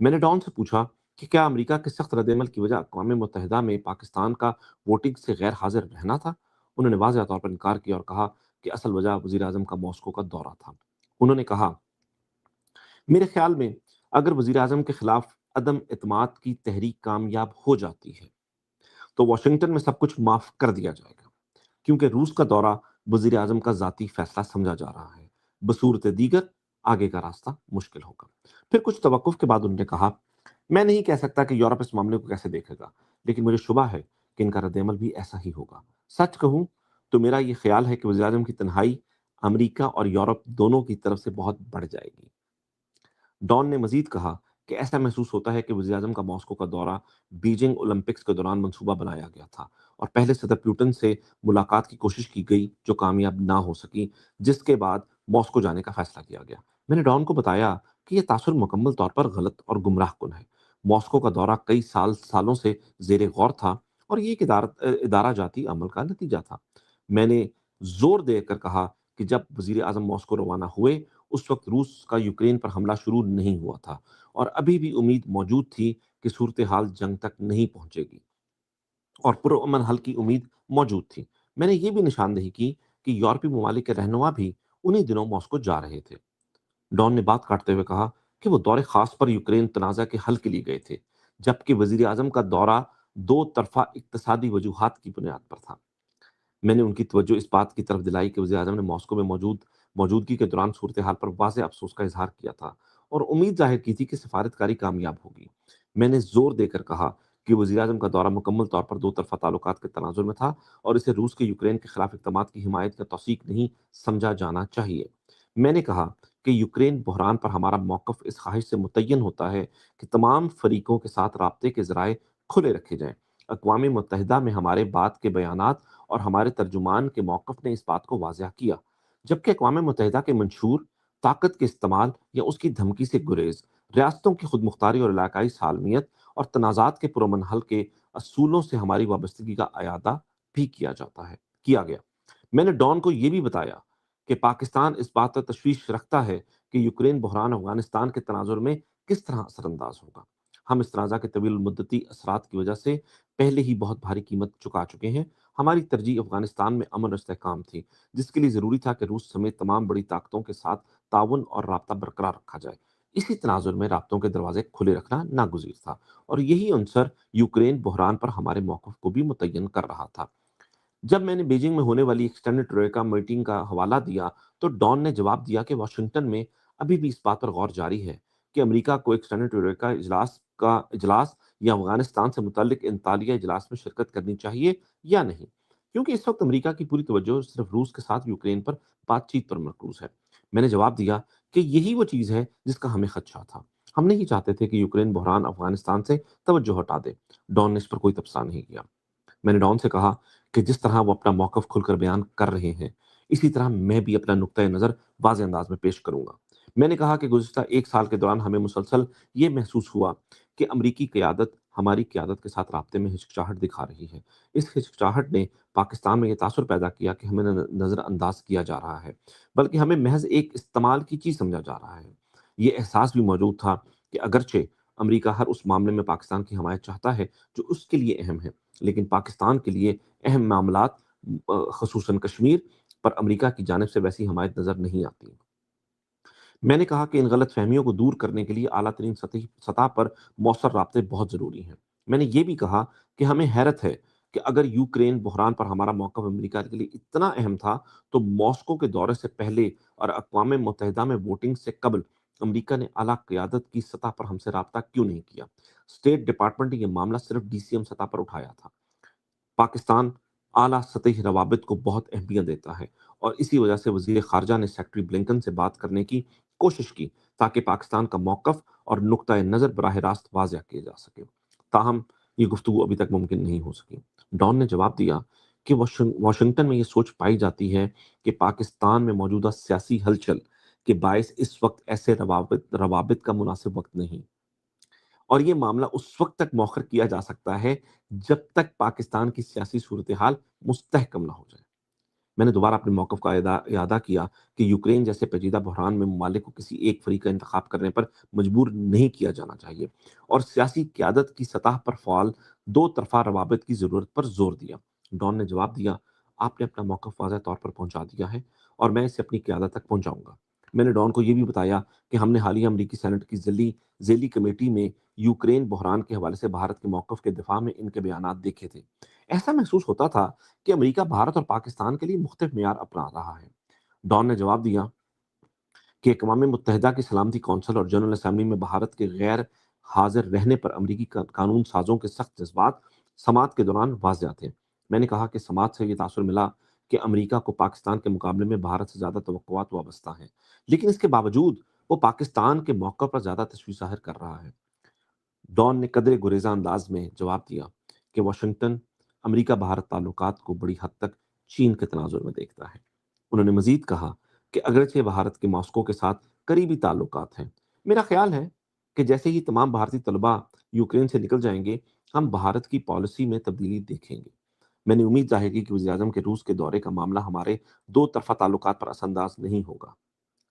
میں نے ڈان سے پوچھا کہ کیا امریکہ کے سخت رد عمل کی وجہ اقوام متحدہ میں پاکستان کا ووٹنگ سے غیر حاضر رہنا تھا؟ انہوں نے واضح طور پر انکار کیا اور کہا کہ اصل وجہ وزیر اعظم کا ماسکو کا دورہ تھا۔ انہوں نے کہا، میرے خیال میں اگر وزیر اعظم کے خلاف عدم اعتماد کی تحریک کامیاب ہو جاتی ہے تو واشنگٹن میں سب کچھ معاف کر دیا جائے گا، کیونکہ روس کا دورہ وزیر اعظم کا ذاتی فیصلہ سمجھا جا رہا ہے۔ بصورت دیگر آگے کا راستہ مشکل ہوگا۔ پھر کچھ توقف کے بعد انہوں نے کہا، میں نہیں کہہ سکتا کہ یورپ اس معاملے کو کیسے دیکھے گا، لیکن مجھے شبہ ہے کہ ان کا رد عمل بھی ایسا ہی ہوگا۔ سچ کہوں تو میرا یہ خیال ہے کہ وزیر اعظم کی تنہائی امریکہ اور یورپ دونوں کی طرف سے بہت بڑھ جائے گی۔ ڈان نے مزید کہا کہ ایسا محسوس ہوتا ہے کہ وزیر اعظم کا ماسکو کا دورہ بیجنگ اولمپکس کے دوران منصوبہ بنایا گیا تھا اور پہلے صدر پیوٹن سے ملاقات کی کوشش کی گئی جو کامیاب نہ ہو سکی، جس کے بعد ماسکو جانے کا فیصلہ کیا گیا۔ میں نے ڈان کو بتایا کہ یہ تاثر مکمل طور پر غلط اور گمراہ کن ہے۔ ماسکو کا دورہ کئی سالوں سے زیر غور تھا اور یہ ایک ادارہ جاتی عمل کا نتیجہ تھا۔ میں نے زور دے کر کہا کہ جب وزیر اعظم ماسکو روانہ ہوئے اس وقت روس کا یوکرین پر حملہ شروع نہیں ہوا تھا اور ابھی بھی امید موجود تھی کہ صورتحال جنگ تک نہیں پہنچے گی اور پرامن حل کی امید موجود تھی۔ میں نے یہ بھی نشاندہی کی کہ یورپی ممالک کے رہنما بھی انہی دنوں ماسکو جا رہے تھے۔ ڈان نے بات کاٹتے ہوئے کہا کہ وہ دورے خاص پر یوکرین تنازع کے حل کے لیے گئے تھے، جبکہ وزیر اعظم کا دورہ دو طرفہ اقتصادی وجوہات کی بنیاد پر تھا۔ میں نے ان کی توجہ اس بات کی طرف دلائی کہ وزیر اعظم نے ماسکو میں موجودگی کے دوران صورتحال پر واضح افسوس کا اظہار کیا تھا اور امید ظاہر کی تھی کہ سفارتکاری کامیاب ہوگی۔ میں نے زور دے کر کہا کہ وزیر اعظم کا دورہ مکمل طور پر دو طرفہ تعلقات کے تناظر میں تھا اور اسے روس کے یوکرین کے خلاف اقدامات کی حمایت یا توثیق نہیں سمجھا جانا چاہیے۔ میں نے کہا کہ یوکرین بحران پر ہمارا موقف اس خواہش سے متعین ہوتا ہے کہ تمام فریقوں کے ساتھ رابطے کے ذرائع کھلے رکھے جائیں۔ اقوام متحدہ میں ہمارے بعد کے بیانات اور ہمارے ترجمان کے موقف نے اس بات کو واضح کیا، جبکہ اقوام متحدہ کے منشور طاقت کے استعمال یا اس کی دھمکی سے گریز، ریاستوں کی خود مختاری اور علاقائی سالمیت اور تنازعات کے پرامن حل کے اصولوں سے ہماری وابستگی کا اعادہ بھی کیا گیا۔ میں نے ڈان کو یہ بھی بتایا کہ پاکستان اس بات پر تشویش رکھتا ہے کہ یوکرین بحران افغانستان کے تناظر میں کس طرح اثر انداز ہوگا۔ ہم اس تنازع کے طویل المدتی اثرات کی وجہ سے پہلے ہی بہت بھاری قیمت چکا چکے ہیں۔ ہماری ترجیح افغانستان میں امن اور استحکام تھی، جس کے لیے ضروری تھا کہ روس سمیت تمام بڑی طاقتوں کے ساتھ تعاون اور رابطہ برقرار رکھا جائے۔ اسی تناظر میں رابطوں کے دروازے کھلے رکھنا ناگزیر تھا اور یہی عنصر یوکرین بحران پر ہمارے موقف کو بھی متعین کر رہا تھا۔ جب میں نے بیجنگ میں ہونے والی ایکسٹینڈڈ ٹروئیکا میٹنگ کا حوالہ دیا تو ڈان نے جواب دیا کہ واشنگٹن میں ابھی بھی اس بات پر غور جاری ہے کہ امریکہ کو ایکسٹینڈڈ ٹروئیکا اجلاس یا افغانستان سے متعلق انطالیہ اجلاس میں شرکت کرنی چاہیے یا نہیں، کیونکہ اس وقت امریکہ کی پوری توجہ صرف روس کے ساتھ یوکرین پر بات چیت پر مرکوز ہے۔ میں نے جواب دیا کہ یہی وہ چیز ہے جس کا ہمیں خدشہ تھا۔ ہم نہیں چاہتے تھے کہ یوکرین بحران افغانستان سے توجہ ہٹا دے۔ ڈان نے اس پر کوئی تبصرہ نہیں کیا۔ میں نے ڈان سے کہا کہ جس طرح وہ اپنا موقف کھل کر بیان کر رہے ہیں اسی طرح میں بھی اپنا نقطۂ نظر واضح انداز میں پیش کروں گا۔ میں نے کہا کہ گزشتہ ایک سال کے دوران ہمیں مسلسل یہ محسوس ہوا کہ امریکی قیادت ہماری قیادت کے ساتھ رابطے میں ہچکچاہٹ دکھا رہی ہے۔ اس ہچکچاہٹ نے پاکستان میں یہ تاثر پیدا کیا کہ ہمیں نظر انداز کیا جا رہا ہے، بلکہ ہمیں محض ایک استعمال کی چیز سمجھا جا رہا ہے۔ یہ احساس بھی موجود تھا کہ اگرچہ امریکہ ہر اس معاملے میں پاکستان کی حمایت چاہتا ہے جو اس کے لیے اہم ہے، لیکن پاکستان کے لیے اہم معاملات خصوصاً کشمیر پر امریکہ کی جانب سے ویسی حمایت نظر نہیں آتی۔ میں نے کہا کہ ان غلط فہمیوں کو دور کرنے کے لیے اعلیٰ ترین سطح پر مؤثر رابطے بہت ضروری ہیں۔ میں نے یہ بھی کہا کہ ہمیں حیرت ہے کہ اگر یوکرین بحران پر ہمارا موقف امریکہ کے لیے اتنا اہم تھا تو ماسکو کے دورے سے پہلے اور اقوام متحدہ میں ووٹنگ سے قبل امریکہ نے اعلیٰ قیادت کی سطح پر ہم سے رابطہ کیوں نہیں کیا؟ اسٹیٹ ڈپارٹمنٹ نے یہ معاملہ صرف ڈی سی ایم سطح پر اٹھایا تھا۔ پاکستان اعلیٰ سطحی روابط کو بہت اہمیت دیتا ہے اور اسی وجہ سے وزیر خارجہ نے سیکرٹری بلنکن سے بات کرنے کی کوشش کی تاکہ پاکستان کا موقف اور نقطۂ نظر براہ راست واضح کیا جا سکے، تاہم یہ گفتگو ابھی تک ممکن نہیں ہو سکی۔ ڈان نے جواب دیا کہ واشنگٹن میں یہ سوچ پائی جاتی ہے کہ پاکستان میں موجودہ سیاسی ہلچل کے باعث اس وقت ایسے روابط کا مناسب وقت نہیں، اور یہ معاملہ اس وقت تک مؤخر کیا جا سکتا ہے جب تک پاکستان کی سیاسی صورتحال مستحکم نہ ہو جائے۔ میں نے دوبارہ اپنے موقف کا اعادہ کیا کہ یوکرین جیسے پیچیدہ بحران میں ممالک کو کسی ایک فریق کا انتخاب کرنے پر مجبور نہیں کیا جانا چاہیے، اور سیاسی قیادت کی سطح پر فعال دو طرفہ روابط کی ضرورت پر زور دیا۔ ڈان نے جواب دیا، آپ نے اپنا موقف واضح طور پر پہنچا دیا ہے اور میں اسے اپنی قیادت تک پہنچاؤں گا۔ میں نے ڈان کو یہ بھی بتایا کہ ہم نے حالیہ امریکی سینٹ کی ذیلی کمیٹی میں یوکرین بحران کے حوالے سے بھارت کے موقف کے دفاع میں ان کے بیانات دیکھے تھے۔ ایسا محسوس ہوتا تھا کہ امریکہ بھارت اور پاکستان کے لیے مختلف معیار اپنا رہا ہے۔ ڈان نے جواب دیا کہ اقوام متحدہ کی سلامتی کونسل اور جنرل اسمبلی میں بھارت کے غیر حاضر رہنے پر امریکی قانون سازوں کے سخت جذبات سماعت کے دوران واضح تھے۔ میں نے کہا کہ سماعت سے یہ تاثر ملا کہ امریکہ کو پاکستان کے مقابلے میں بھارت سے زیادہ توقعات وابستہ ہیں، لیکن اس کے باوجود وہ پاکستان کے موقع پر زیادہ تشویش ظاہر کر رہا ہے۔ ڈان نے قدرے گریزاں انداز میں جواب دیا کہ واشنگٹن امریکہ بھارت تعلقات کو بڑی حد تک چین کے تناظر میں دیکھتا ہے۔ انہوں نے مزید کہا کہ اگرچہ بھارت کے ماسکو کے ساتھ قریبی تعلقات ہیں، میرا خیال ہے کہ جیسے ہی تمام بھارتی طلباء یوکرین سے نکل جائیں گے ہم بھارت کی پالیسی میں تبدیلی دیکھیں گے۔ میں نے امید ظاہر کی کہ وزیراعظم کے روس کے دورے کا معاملہ ہمارے دو طرفہ تعلقات پر اثر انداز نہیں ہوگا۔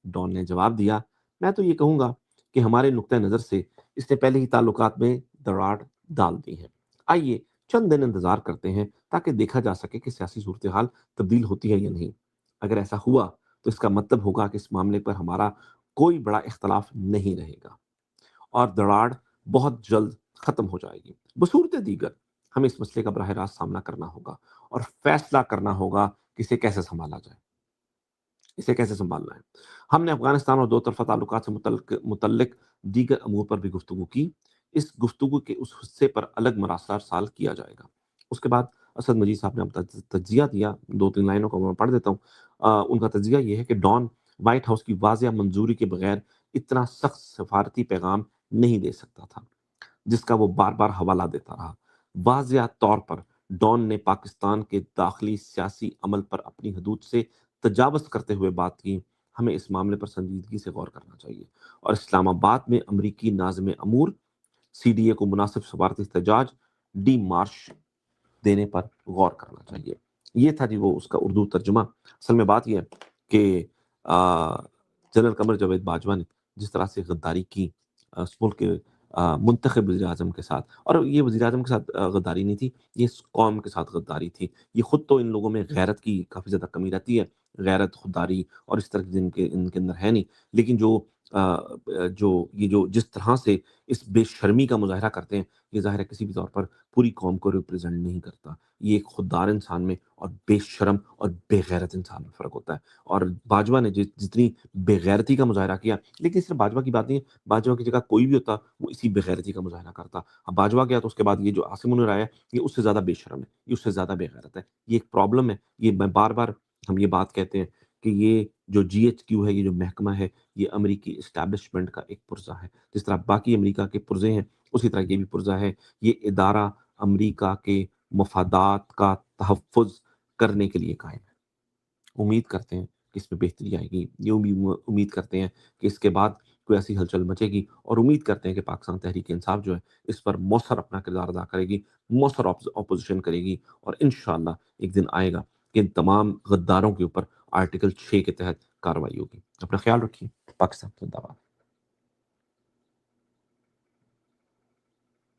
ڈان نے جواب دیا، میں تو یہ کہوں گا کہ ہمارے نقطہ نظر سے اس نے پہلے ہی تعلقات میں دراڑ ڈال دی ہے۔ آئیے چند دن انتظار کرتے ہیں تاکہ دیکھا جا سکے کہ سیاسی صورتحال تبدیل ہوتی ہے یا نہیں۔ اگر ایسا ہوا تو اس کا مطلب ہوگا کہ اس معاملے پر ہمارا کوئی بڑا اختلاف نہیں رہے گا اور دراڑ بہت جلد ختم ہو جائے گی۔ بصورت دیگر ہمیں اس مسئلے کا براہ راست سامنا کرنا ہوگا اور فیصلہ کرنا ہوگا کہ اسے کیسے سنبھالا جائے، اسے کیسے سنبھالنا ہے۔ ہم نے افغانستان اور دو طرفہ تعلقات سے متعلق دیگر امور پر بھی گفتگو کی۔ اس گفتگو کے اس حصے پر الگ مراسلہ ارسال کیا جائے گا۔ اس کے بعد اسد مجید صاحب نے اپنا تجزیہ دیا، 2-3 لائنوں کو میں پڑھ دیتا ہوں۔ ان کا تجزیہ یہ ہے کہ ڈان وائٹ ہاؤس کی واضح منظوری کے بغیر اتنا سخت سفارتی پیغام نہیں دے سکتا تھا جس کا وہ بار بار حوالہ دیتا رہا۔ واضح طور پر ڈان نے پاکستان کے داخلی سیاسی عمل پر اپنی حدود سے تجاوز کرتے ہوئے بات کی۔ ہمیں اس معاملے پر سنجیدگی سے غور کرنا چاہیے اور اسلام آباد میں امریکی ناظم امور CDA کو مناسب سفارتی احتجاج ڈی مارش دینے پر غور کرنا چاہیے۔ یہ تھا جی وہ اس کا اردو ترجمہ۔ اصل میں بات یہ ہے کہ جنرل قمر جاوید باجوہ نے جس طرح سے غداری کی اس ملک کے منتخب وزیر اعظم کے ساتھ، اور یہ وزیر اعظم کے ساتھ غداری نہیں تھی، یہ اس قوم کے ساتھ غداری تھی۔ یہ خود تو ان لوگوں میں غیرت کی کافی زیادہ کمی رہتی ہے، غیرت، خودداری اور اس طرح کی ان کے اندر ہے نہیں، لیکن جو جس طرح سے اس بے شرمی کا مظاہرہ کرتے ہیں، یہ ظاہر ہے کسی بھی طور پر پوری قوم کو ریپرزینٹ نہیں کرتا۔ یہ ایک خوددار انسان میں اور بے شرم اور بے غیرت انسان میں فرق ہوتا ہے، اور باجوہ نے جتنی بے غیرتی کا مظاہرہ کیا، لیکن صرف باجوہ کی بات نہیں ہے، باجوہ کی جگہ کوئی بھی ہوتا وہ اسی بے غیرتی کا مظاہرہ کرتا۔ اب باجوہ گیا تو اس کے بعد یہ جو عاصم منیر آیا یہ اس سے زیادہ بے شرم ہے، یہ اس سے زیادہ بے غیرت ہے۔ یہ ایک پرابلم ہے، یہ میں بار بار ہم یہ بات کہتے ہیں کہ یہ جو GHQ ہے، یہ جو محکمہ ہے، یہ امریکی اسٹیبلشمنٹ کا ایک پرزہ ہے۔ جس طرح باقی امریکہ کے پرزے ہیں اسی طرح یہ بھی پرزہ ہے۔ یہ ادارہ امریکہ کے مفادات کا تحفظ کرنے کے لیے قائم ہے۔ امید کرتے ہیں کہ اس میں بہتری آئے گی، یہ امید کرتے ہیں کہ اس کے بعد کوئی ایسی ہلچل مچے گی، اور امید کرتے ہیں کہ پاکستان تحریک انصاف جو ہے اس پر مؤثر اپنا کردار ادا کرے گی، مؤثر اپوزیشن کرے گی، اور انشاءاللہ ایک دن آئے گا کہ ان تمام غداروں کے اوپر آرٹیکل 6 کے تحت کارروائی ہوگی۔ اپنا خیال رکھیے۔ پاکستان زندہ باد۔